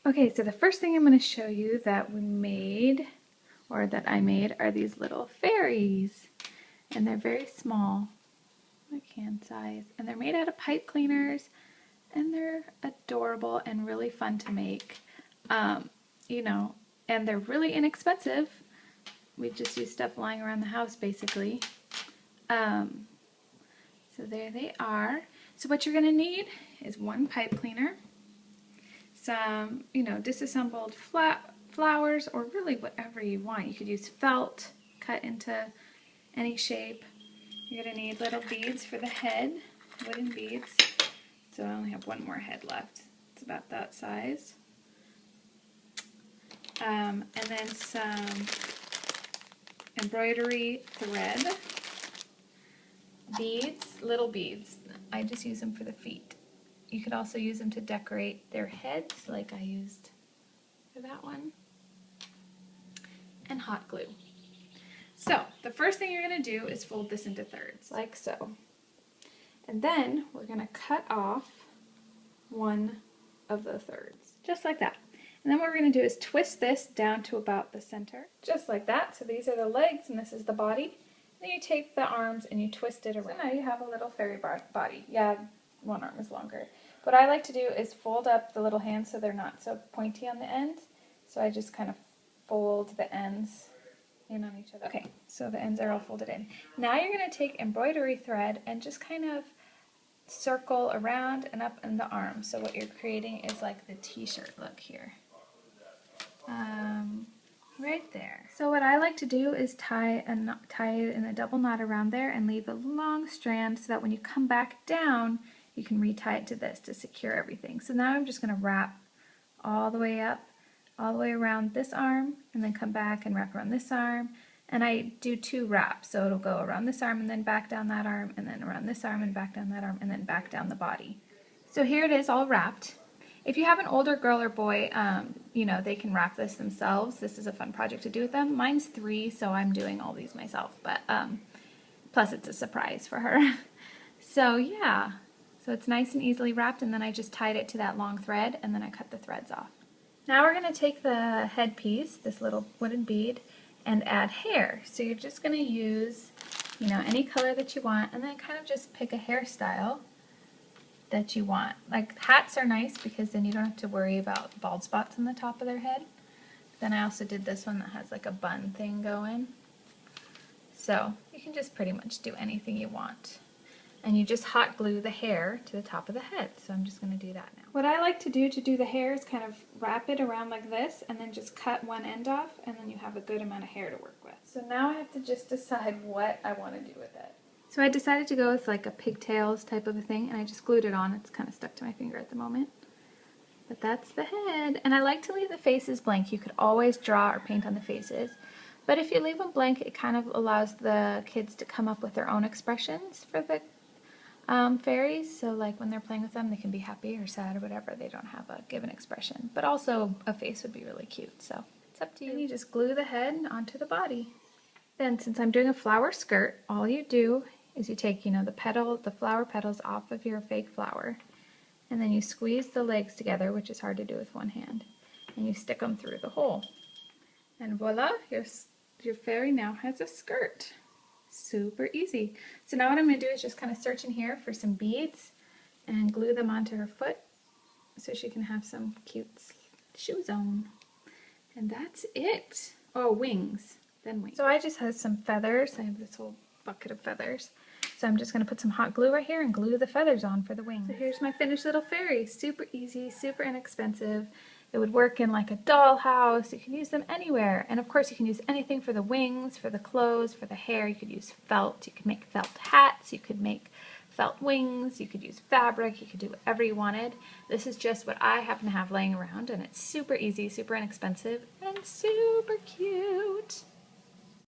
Okay, so the first thing I'm going to show you that we made, or that I made, are these little fairies. And they're very small, like hand size. And they're made out of pipe cleaners. And they're adorable and really fun to make. You know, and they're really inexpensive. We just use stuff lying around the house, basically. So there they are. So what you're going to need is one pipe cleaner, some, you know, disassembled flowers, or really whatever you want. You could use felt cut into any shape. You're going to need little beads for the head, wooden beads. So I only have one more head left. It's about that size. And then some embroidery thread, beads, little beads. I just use them for the feet. You could also use them to decorate their heads, like I used for that one. And hot glue. So the first thing you're going to do is fold this into thirds, like so. And then we're going to cut off one of the thirds, just like that. And then what we're going to do is twist this down to about the center, just like that. So these are the legs and this is the body. Then you take the arms and you twist it around. So now you have a little fairy body. Yeah, one arm is longer. What I like to do is fold up the little hands so they're not so pointy on the end. So I just kind of fold the ends in on each other. Okay, so the ends are all folded in. Now you're going to take embroidery thread and just kind of circle around and up in the arm. So what you're creating is like the t-shirt look here. Right there. So what I like to do is tie it in a double knot around there and leave a long strand so that when you come back down, you can retie it to this to secure everything. So now I'm just going to wrap all the way up, all the way around this arm, and then come back and wrap around this arm. And I do 2 wraps, so it'll go around this arm and then back down that arm, and then around this arm and back down that arm, and then back down the body. So here it is all wrapped. If you have an older girl or boy, you know, they can wrap this themselves. This is a fun project to do with them. Mine's 3, so I'm doing all these myself, but plus it's a surprise for her. So yeah, so it's nice and easily wrapped, and then I just tied it to that long thread, and then I cut the threads off. Now we're going to take the headpiece, this little wooden bead, and add hair. So you're just going to use, you know, any color that you want, and then kind of just pick a hairstyle that you want. Like hats are nice because then you don't have to worry about bald spots on the top of their head. Then I also did this one that has like a bun thing going. So you can just pretty much do anything you want. And you just hot glue the hair to the top of the head. So I'm just going to do that now. What I like to do the hair is kind of wrap it around like this and then just cut one end off, and then you have a good amount of hair to work with. So now I have to just decide what I want to do with it. So I decided to go with like a pigtails type of a thing, and I just glued it on. It's kind of stuck to my finger at the moment. But that's the head. And I like to leave the faces blank. You could always draw or paint on the faces. But if you leave them blank, it kind of allows the kids to come up with their own expressions for the fairies. So like when they're playing with them, they can be happy or sad or whatever. They don't have a given expression. But also a face would be really cute. So it's up to you. And you just glue the head onto the body. Then since I'm doing a flower skirt, all you do is you take, you know, the flower petals off of your fake flower, and then you squeeze the legs together, which is hard to do with one hand, and you stick them through the hole. And voila, your fairy now has a skirt. Super easy. So now what I'm going to do is just kind of search in here for some beads and glue them onto her foot so she can have some cute shoes on. And that's it. Oh, wings. Then wings. So I just have some feathers. I have this whole bucket of feathers. So I'm just going to put some hot glue right here and glue the feathers on for the wings. So here's my finished little fairy. Super easy, super inexpensive. It would work in like a dollhouse. You can use them anywhere. And of course you can use anything for the wings, for the clothes, for the hair. You could use felt. You could make felt hats. You could make felt wings. You could use fabric. You could do whatever you wanted. This is just what I happen to have laying around, and it's super easy, super inexpensive, and super cute.